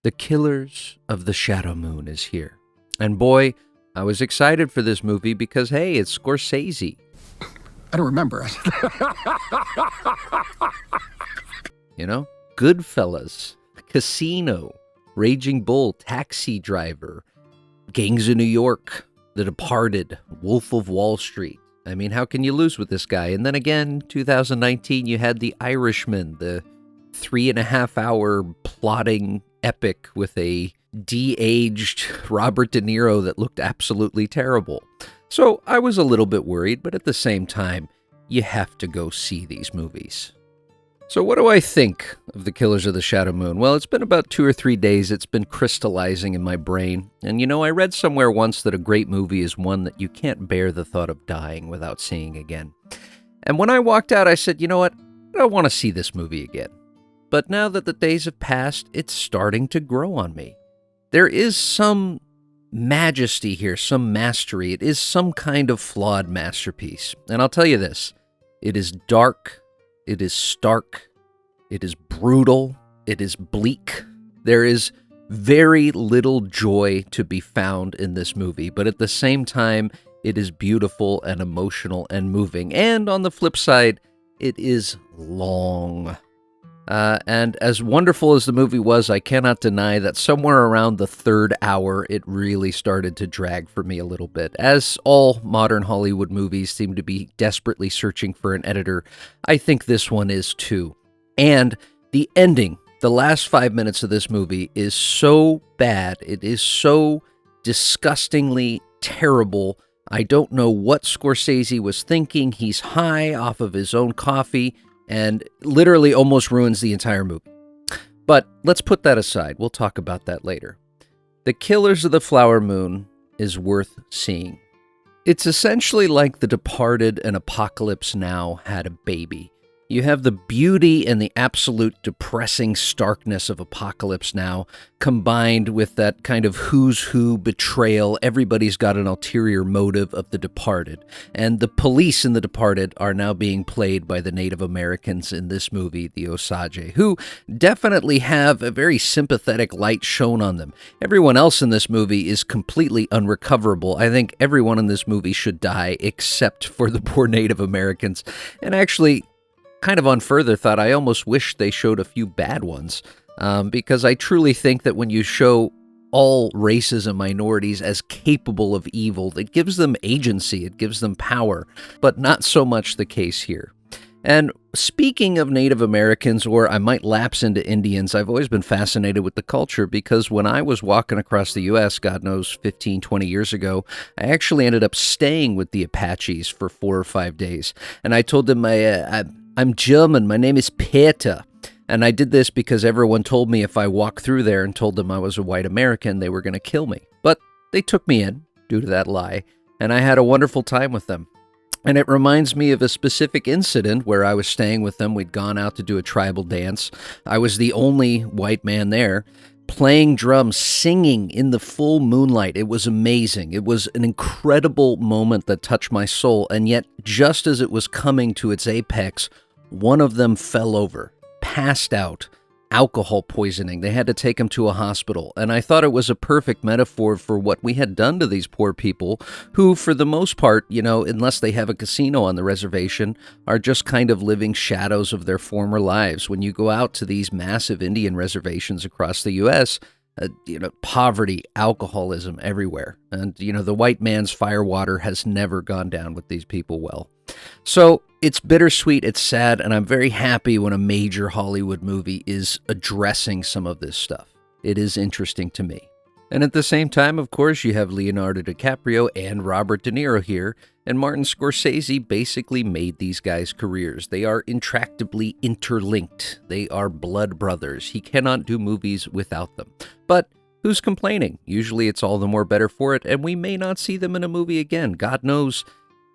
The Killers of the Shadow Moon is here. And boy, I was excited for this movie because, hey, it's Scorsese. I don't remember it. You know? Goodfellas, Casino, Raging Bull, Taxi Driver, Gangs of New York, The Departed, Wolf of Wall Street. I mean, how can you lose with this guy? And then again, 2019, you had The Irishman, the 3.5-hour plotting epic with a de-aged Robert De Niro that looked absolutely terrible. So I was a little bit worried, but at the same time, you have to go see these movies. So what do I think of The Killers of the Shadow Moon? Well, it's been about 2 or 3 days. It's been crystallizing in my brain. And you know, I read somewhere once that a great movie is one that you can't bear the thought of dying without seeing again. And when I walked out, I said, you know what? I don't want to see this movie again. But now that the days have passed, it's starting to grow on me. There is some majesty here, some mastery. It is some kind of flawed masterpiece. And I'll tell you this, it is dark, it is stark, it is brutal, it is bleak. There is very little joy to be found in this movie, but at the same time, it is beautiful and emotional and moving. And on the flip side, it is long. And as wonderful as the movie was, I cannot deny that somewhere around the third hour, it really started to drag for me a little bit. As all modern Hollywood movies seem to be desperately searching for an editor, I think this one is too. And the ending, the last 5 minutes of this movie is so bad. It is so disgustingly terrible. I don't know what Scorsese was thinking. He's high off of his own coffee and literally almost ruins the entire movie. But let's put that aside. We'll talk about that later. The Killers of the Flower Moon is worth seeing. It's essentially like The Departed and Apocalypse Now had a baby. You have the beauty and the absolute depressing starkness of Apocalypse Now combined with that kind of who's who betrayal. Everybody's got an ulterior motive of The Departed. And the police in The Departed are now being played by the Native Americans in this movie, the Osage, who definitely have a very sympathetic light shown on them. Everyone else in this movie is completely unrecoverable. I think everyone in this movie should die except for the poor Native Americans. And actually, kind of on further thought, I almost wish they showed a few bad ones, because I truly think that when you show all races and minorities as capable of evil, it gives them agency, it gives them power, but not so much the case here. And speaking of Native Americans, or I might lapse into Indians, I've always been fascinated with the culture because when I was walking across the U.S., God knows, 15, 20 years ago, I actually ended up staying with the Apaches for 4 or 5 days. And I told them, I'm German, my name is Peter. And I did this because everyone told me if I walked through there and told them I was a white American, they were going to kill me. But they took me in due to that lie, and I had a wonderful time with them. And it reminds me of a specific incident where I was staying with them. We'd gone out to do a tribal dance. I was the only white man there, playing drums, singing in the full moonlight. It was amazing. It was an incredible moment that touched my soul. And yet, just as it was coming to its apex, one of them fell over, passed out, alcohol poisoning. They had to take him to a hospital. And I thought it was a perfect metaphor for what we had done to these poor people who, for the most part, you know, unless they have a casino on the reservation, are just kind of living shadows of their former lives. When you go out to these massive Indian reservations across the U.S., poverty, alcoholism everywhere. And, the white man's firewater has never gone down with these people well. So it's bittersweet, it's sad, and I'm very happy when a major Hollywood movie is addressing some of this stuff. It is interesting to me. And at the same time, of course, you have Leonardo DiCaprio and Robert De Niro here, and Martin Scorsese basically made these guys' careers. They are intractably interlinked. They are blood brothers. He cannot do movies without them. But who's complaining? Usually it's all the more better for it, and we may not see them in a movie again. God knows,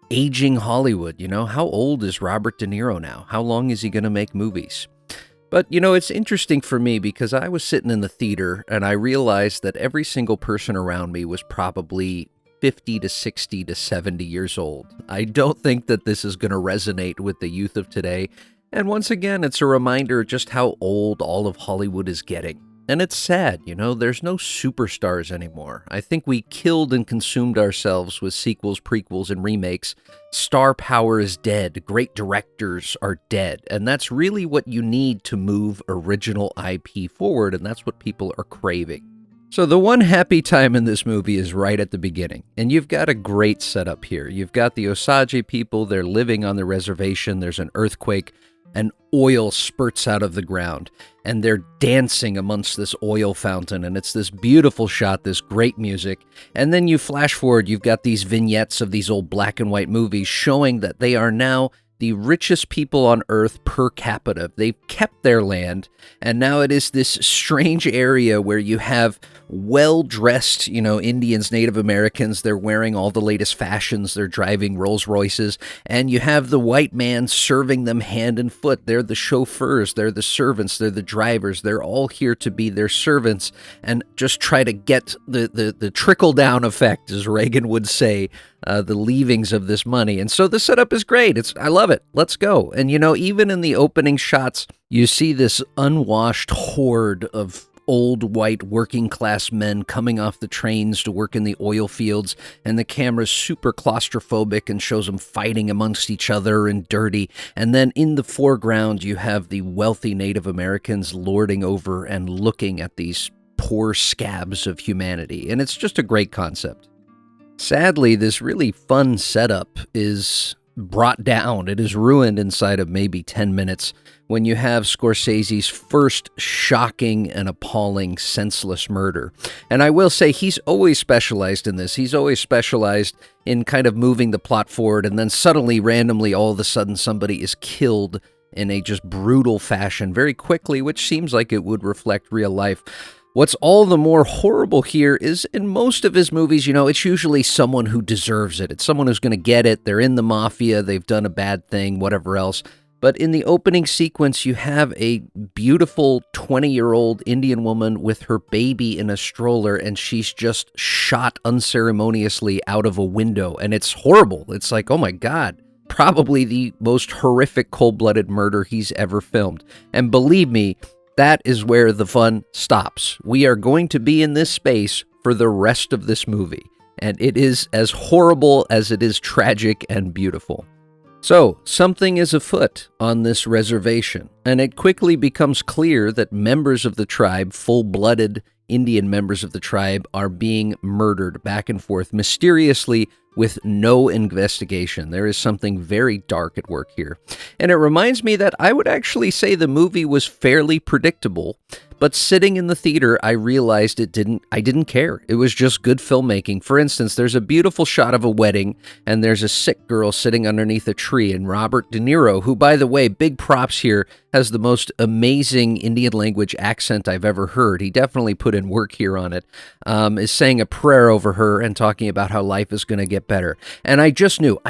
aging Hollywood, how old is Robert De Niro now? How long is he going to make movies? But, it's interesting for me because I was sitting in the theater and I realized that every single person around me was probably 50 to 60 to 70 years old. I don't think that this is going to resonate with the youth of today. And once again, it's a reminder just how old all of Hollywood is getting. And it's sad, there's no superstars anymore. I think we killed and consumed ourselves with sequels, prequels, and remakes. Star power is dead. Great directors are dead. And that's really what you need to move original IP forward, and that's what people are craving. So the one happy time in this movie is right at the beginning, and you've got a great setup here. You've got the Osage people, they're living on the reservation, there's an earthquake, and oil spurts out of the ground, and they're dancing amongst this oil fountain, and it's this beautiful shot, this great music. And then you flash forward, you've got these vignettes of these old black and white movies showing that they are now the richest people on Earth per capita. They've kept their land, and now it is this strange area where you have well-dressed, Indians, Native Americans. They're wearing all the latest fashions. They're driving Rolls Royces, and you have the white man serving them hand and foot. They're the chauffeurs. They're the servants. They're the drivers. They're all here to be their servants and just try to get the trickle-down effect, as Reagan would say, the leavings of this money. And so the setup is great. I love it. Let's go. And, even in the opening shots, you see this unwashed horde of old white working class men coming off the trains to work in the oil fields, and the camera's super claustrophobic and shows them fighting amongst each other and dirty. And then in the foreground, you have the wealthy Native Americans lording over and looking at these poor scabs of humanity. And it's just a great concept. Sadly, this really fun setup is brought down. It is ruined inside of maybe 10 minutes when you have Scorsese's first shocking and appalling senseless murder. And I will say he's always specialized in this. He's always specialized in kind of moving the plot forward, and then suddenly, randomly, all of a sudden somebody is killed in a just brutal fashion very quickly, which seems like it would reflect real life. What's all the more horrible here is in most of his movies, it's usually someone who deserves it. It's someone who's going to get it. They're in the mafia. They've done a bad thing, whatever else. But in the opening sequence, you have a beautiful 20-year-old Indian woman with her baby in a stroller, and she's just shot unceremoniously out of a window. And it's horrible. It's like, oh my God, probably the most horrific cold-blooded murder he's ever filmed. And believe me, that is where the fun stops. We are going to be in this space for the rest of this movie, and it is as horrible as it is tragic and beautiful. So, something is afoot on this reservation, and it quickly becomes clear that members of the tribe, full-blooded Indian members of the tribe, are being murdered back and forth mysteriously with no investigation. There is something very dark at work here. And it reminds me that I would actually say the movie was fairly predictable, but sitting in the theater, I realized I didn't care. It was just good filmmaking. For instance, there's a beautiful shot of a wedding, and there's a sick girl sitting underneath a tree, and Robert De Niro, who, by the way, big props here, has the most amazing Indian language accent I've ever heard. He definitely put in work here on it, is saying a prayer over her and talking about how life is going to get better. And I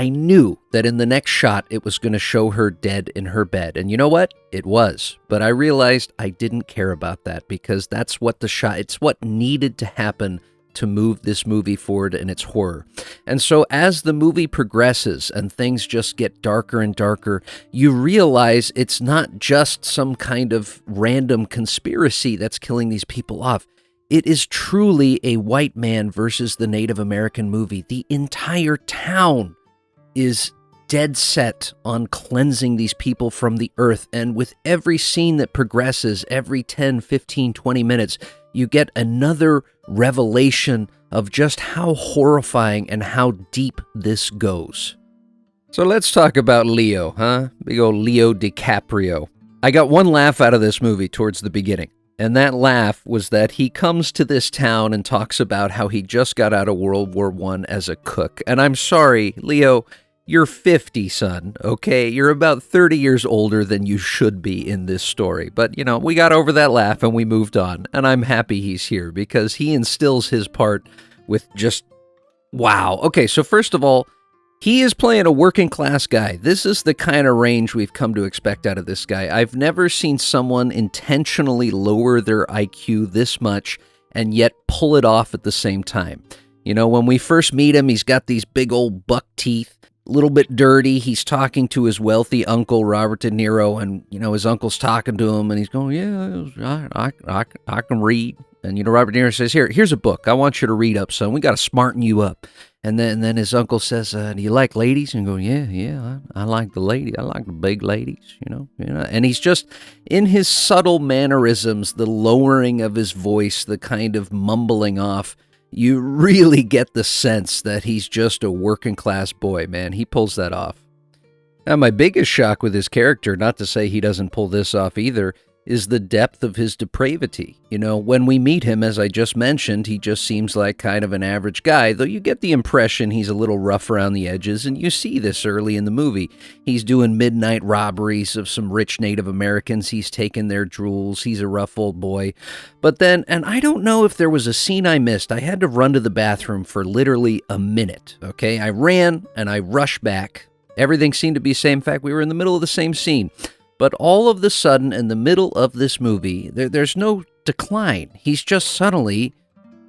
knew that in the next shot, it was going to show her dead in her bed. And you know what? It was. But I realized I didn't care about that because that's what it's what needed to happen to move this movie forward in its horror. And so as the movie progresses and things just get darker and darker, you realize it's not just some kind of random conspiracy that's killing these people off. It is truly a white man versus the Native American movie. The entire town is dead set on cleansing these people from the earth. And with every scene that progresses, every 10, 15, 20 minutes, you get another revelation of just how horrifying and how deep this goes. So let's talk about Leo, huh? Big old Leo DiCaprio. I got one laugh out of this movie towards the beginning. And that laugh was that he comes to this town and talks about how he just got out of World War I as a cook. And I'm sorry, Leo, you're 50, son, okay? You're about 30 years older than you should be in this story. But, we got over that laugh and we moved on. And I'm happy he's here because he instills his part with just, wow. Okay, so first of all, he is playing a working class guy. This is the kind of range we've come to expect out of this guy. I've never seen someone intentionally lower their IQ this much and yet pull it off at the same time. When we first meet him, he's got these big old buck teeth. little bit dirty. He's talking to his wealthy uncle, Robert De Niro, and, his uncle's talking to him, and he's going, yeah, I can read. And, Robert De Niro says, here's a book. I want you to read up, son. We got to smarten you up. And then his uncle says, do you like ladies? And go, yeah, I like the lady. I like the big ladies, And he's just, in his subtle mannerisms, the lowering of his voice, the kind of mumbling off, you really get the sense that he's just a working class boy, man. He pulls that off. Now, my biggest shock with his character, not to say he doesn't pull this off either, is the depth of his depravity. When we meet him, as I just mentioned, he just seems like kind of an average guy, though you get the impression he's a little rough around the edges, and you see this early in the movie. He's doing midnight robberies of some rich Native Americans. He's taking their jewels. He's a rough old boy. But then, and I don't know if there was a scene I missed, I had to run to the bathroom for literally a minute, okay? I ran and I rushed back. Everything seemed to be the same. In fact, we were in the middle of the same scene. But all of the sudden, in the middle of this movie, there's no decline. He's just suddenly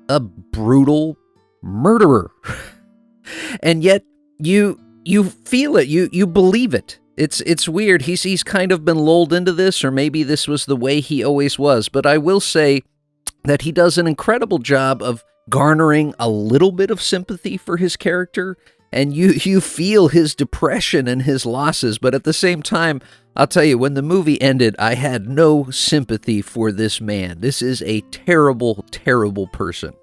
a brutal murderer. And yet, you feel it. You believe it. It's weird. He's kind of been lulled into this, or maybe this was the way he always was. But I will say that he does an incredible job of garnering a little bit of sympathy for his character. And you feel his depression and his losses, but at the same time, I'll tell you, when the movie ended, I had no sympathy for this man. This is a terrible, terrible person.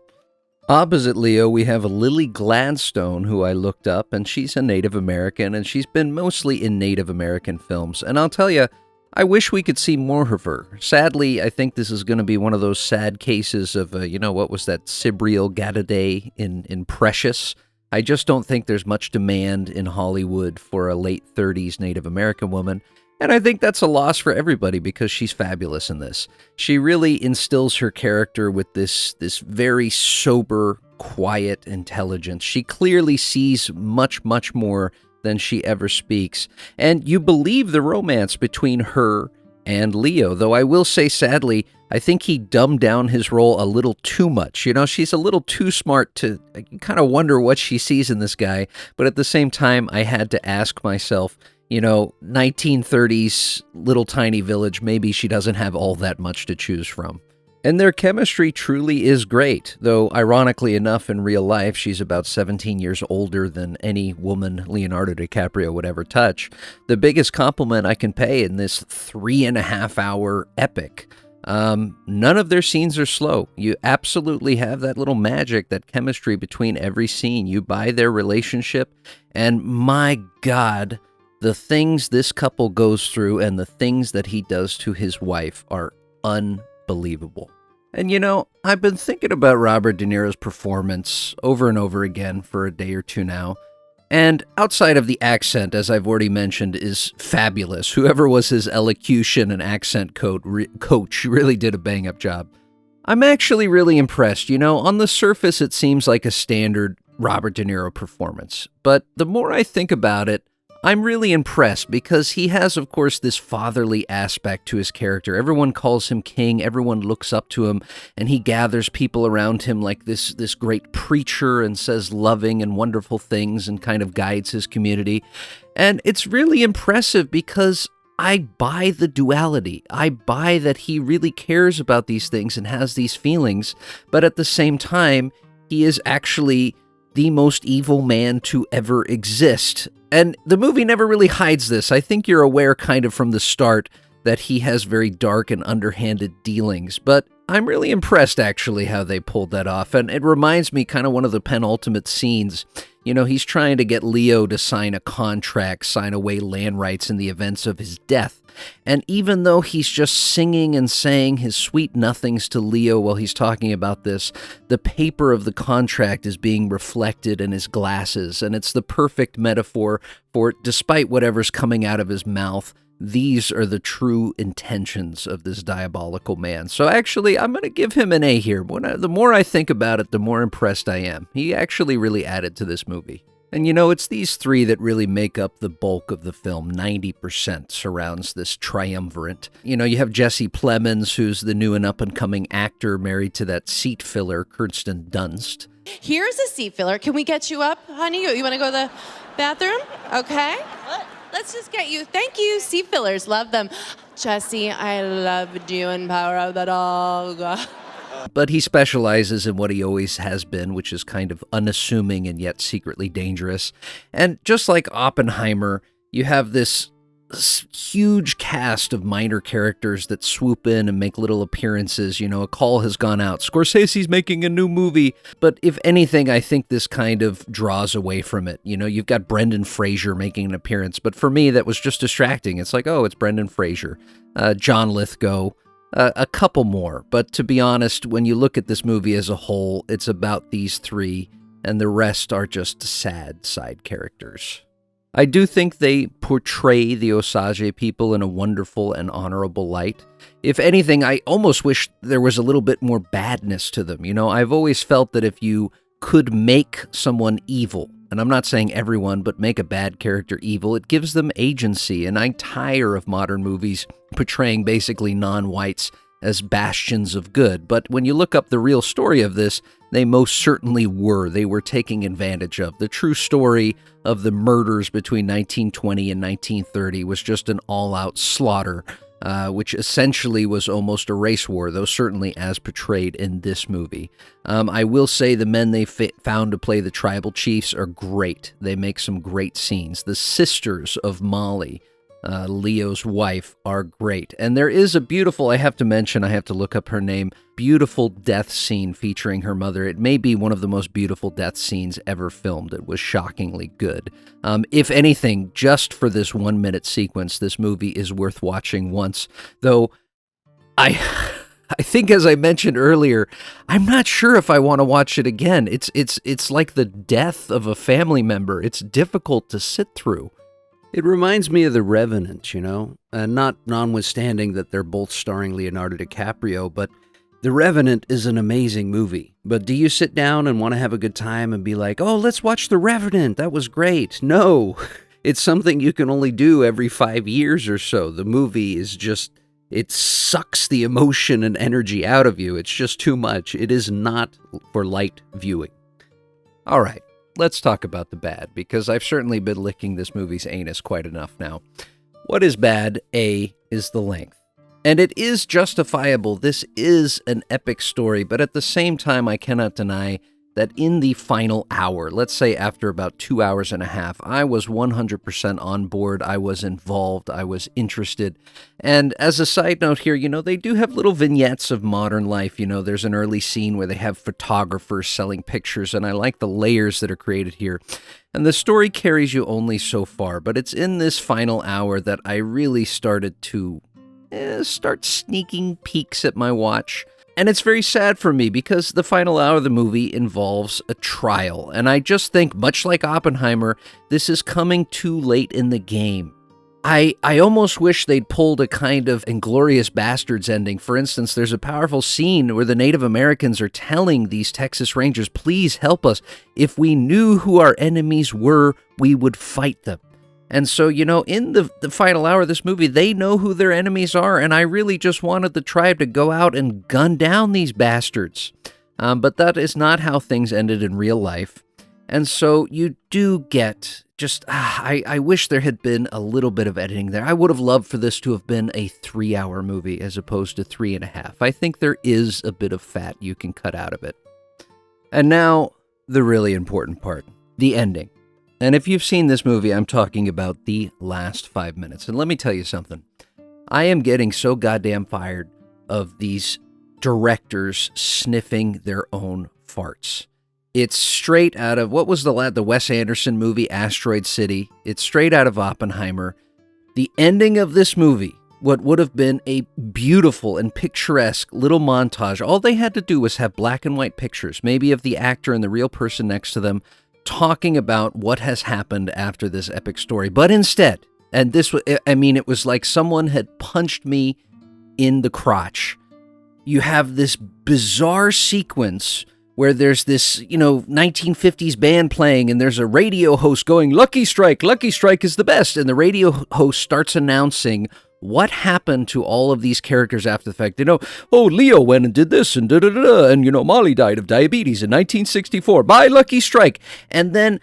Opposite Leo, we have Lily Gladstone, who I looked up, and she's a Native American, and she's been mostly in Native American films. And I'll tell you, I wish we could see more of her. Sadly, I think this is going to be one of those sad cases of, what was that, Cibriel Gadaday in Precious? I just don't think there's much demand in Hollywood for a late 30s Native American woman, and I think that's a loss for everybody because she's fabulous in this. She really instills her character with this very sober, quiet intelligence. She clearly sees much, much more than she ever speaks, and you believe the romance between her and Leo, though I will say, sadly, I think he dumbed down his role a little too much. She's a little too smart to kind of wonder what she sees in this guy, but at the same time, I had to ask myself, 1930s little tiny village, maybe she doesn't have all that much to choose from. And their chemistry truly is great, though ironically enough, in real life, she's about 17 years older than any woman Leonardo DiCaprio would ever touch. The biggest compliment I can pay in this 3.5-hour epic. None of their scenes are slow. You absolutely have that little magic, that chemistry between every scene. You buy their relationship, and my God, the things this couple goes through and the things that he does to his wife are unbelievable. And I've been thinking about Robert De Niro's performance over and over again for a day or two now. And outside of the accent, as I've already mentioned, is fabulous. Whoever was his elocution and accent coach really did a bang-up job. I'm actually really impressed. On the surface, it seems like a standard Robert De Niro performance. But the more I think about it, I'm really impressed because he has, of course, this fatherly aspect to his character. Everyone calls him king, everyone looks up to him, and he gathers people around him like this great preacher and says loving and wonderful things and kind of guides his community. And it's really impressive because I buy the duality. I buy that he really cares about these things and has these feelings, but at the same time, he is actually the most evil man to ever exist. And the movie never really hides this. I think you're aware kind of from the start that he has very dark and underhanded dealings, but I'm really impressed actually how they pulled that off. And it reminds me kind of one of the penultimate scenes. He's trying to get Leo to sign a contract, sign away land rights in the events of his death. And even though he's just singing and saying his sweet nothings to Leo while he's talking about this, the paper of the contract is being reflected in his glasses, and it's the perfect metaphor for, despite whatever's coming out of his mouth, these are the true intentions of this diabolical man. So actually, I'm going to give him an A here. The more I think about it, the more impressed I am. He actually really added to this movie. And it's these three that really make up the bulk of the film. 90% surrounds this triumvirate. You have Jesse Plemons, who's the new and up-and-coming actor married to that seat filler, Kirsten Dunst. Here's a seat filler. Can we get you up, honey? You want to go Bathroom? Okay. Let's just get you. Thank you. Seat fillers. Love them. Jesse, I loved you in Power of the Dog. But he specializes in what he always has been, which is kind of unassuming and yet secretly dangerous. And just like Oppenheimer, you have this huge cast of minor characters that swoop in and make little appearances. You know, a call has gone out. Scorsese's making a new movie. But if anything, I think this kind of draws away from it. You know, you've got Brendan Fraser making an appearance. But for me, that was just distracting. It's like, oh, it's Brendan Fraser. John Lithgow. A couple more, but to be honest, when you look at this movie as a whole, it's about these three, and the rest are just sad side characters. I do think they portray the Osage people in a wonderful and honorable light. If anything, I almost wish there was a little bit more badness to them. You know, I've always felt that if you could make someone evil, and I'm not saying everyone, but make a bad character evil, it gives them agency, and I tire of modern movies portraying basically non-whites as bastions of good. But when you look up the real story of this, they most certainly were. They were taking advantage of. The true story of the murders between 1920 and 1930 was just an all-out slaughter, which essentially was almost a race war, though certainly as portrayed in this movie. I will say the men they found to play the tribal chiefs are great. They make some great scenes. The sisters of Molly, Leo's wife, are great. And there is a beautiful, I have to mention, I have to look up her name, beautiful death scene featuring her mother. It may be one of the most beautiful death scenes ever filmed. It was shockingly good. If anything, just for this 1 minute sequence, this movie is worth watching once. Though, I think, as I mentioned earlier, I'm not sure if I want to watch it again. It's like the death of a family member. It's difficult to sit through. It reminds me of The Revenant, you know, not notwithstanding that they're both starring Leonardo DiCaprio, but The Revenant is an amazing movie. But do you sit down and want to have a good time and be like, oh, let's watch The Revenant, that was great? No, it's something you can only do every 5 years or so. The movie is just, it sucks the emotion and energy out of you. It's just too much. It is not for light viewing. All right. Let's talk about the bad, because I've certainly been licking this movie's anus quite enough now. What is bad, is the length. And it is justifiable. This is an epic story, but at the same time, I cannot deny that in the final hour, let's say after about 2 hours and a half, I was 100% on board, I was involved, I was interested. And as a side note here, you know, they do have little vignettes of modern life. You know, there's an early scene where they have photographers selling pictures, and I like the layers that are created here. And the story carries you only so far, but it's in this final hour that I really started to start sneaking peeks at my watch. And it's very sad for me because the final hour of the movie involves a trial. And I just think, much like Oppenheimer, this is coming too late in the game. I almost wish they'd pulled a kind of Inglourious Basterds ending. For instance, there's a powerful scene where the Native Americans are telling these Texas Rangers, please help us. If we knew who our enemies were, we would fight them. And so, you know, in the final hour of this movie, they know who their enemies are, and I really just wanted the tribe to go out and gun down these bastards. But that is not how things ended in real life. And so you do get just, I wish there had been a little bit of editing there. I would have loved for this to have been a 3-hour movie as opposed to 3.5. I think there is a bit of fat you can cut out of it. And now, the really important part, the ending. And if you've seen this movie, I'm talking about the last 5 minutes. And let me tell you something. I am getting so goddamn fired of these directors sniffing their own farts. It's straight out of, what was the Wes Anderson movie, Asteroid City? It's straight out of Oppenheimer. The ending of this movie, what would have been a beautiful and picturesque little montage, all they had to do was have black and white pictures, maybe of the actor and the real person next to them, talking about what has happened after this epic story. But instead, and this, I mean, it was like someone had punched me in the crotch. You have this bizarre sequence where there's this, 1950s band playing, and there's a radio host going, Lucky Strike is the best. And the radio host starts announcing what happened to all of these characters after the fact. Leo went and did this, and and Molly died of diabetes in 1964. Bye, Lucky Strike. And then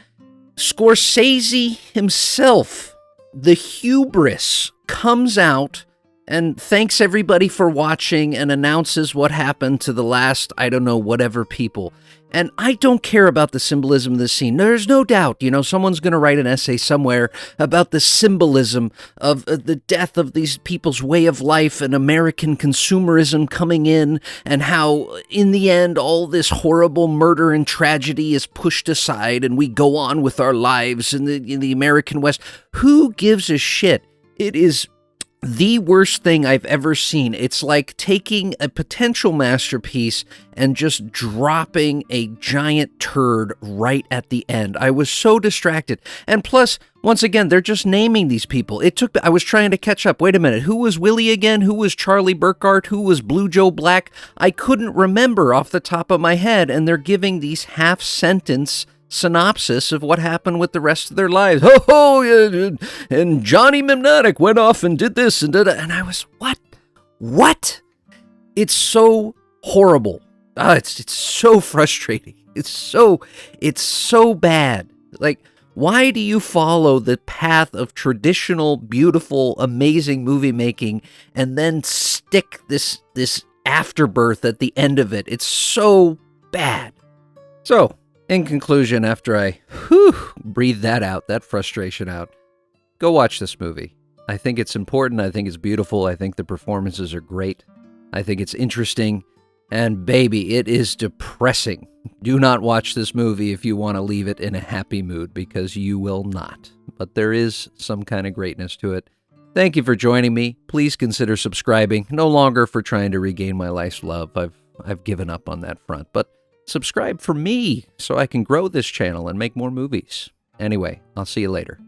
Scorsese himself, the hubris, comes out and thanks everybody for watching and announces what happened to the last, I don't know, whatever people. And I don't care about the symbolism of this scene. There's no doubt, someone's going to write an essay somewhere about the symbolism of the death of these people's way of life and American consumerism coming in, and how, in the end, all this horrible murder and tragedy is pushed aside and we go on with our lives in the American West. Who gives a shit? It is the worst thing I've ever seen. It's like taking a potential masterpiece and just dropping a giant turd right at the end. I was so distracted. And plus, once again, they're just naming these people. I was trying to catch up. Wait a minute. Who was Willie again? Who was Charlie Burkhart? Who was Blue Joe Black? I couldn't remember off the top of my head, and they're giving these half-sentence synopsis of what happened with the rest of their lives. And Johnny Mnemonic went off and did this and did that. And I was, what? It's so horrible. It's so frustrating. It's so bad. Like, why do you follow the path of traditional, beautiful, amazing movie making and then stick this afterbirth at the end of it? It's so bad. So, in conclusion, after I breathe that frustration out, go watch this movie. I think it's important. I think it's beautiful. I think the performances are great. I think it's interesting. And baby, it is depressing. Do not watch this movie if you want to leave it in a happy mood, because you will not. But there is some kind of greatness to it. Thank you for joining me. Please consider subscribing. No longer for trying to regain my life's love. I've given up on that front. But subscribe for me so I can grow this channel and make more movies. Anyway, I'll see you later.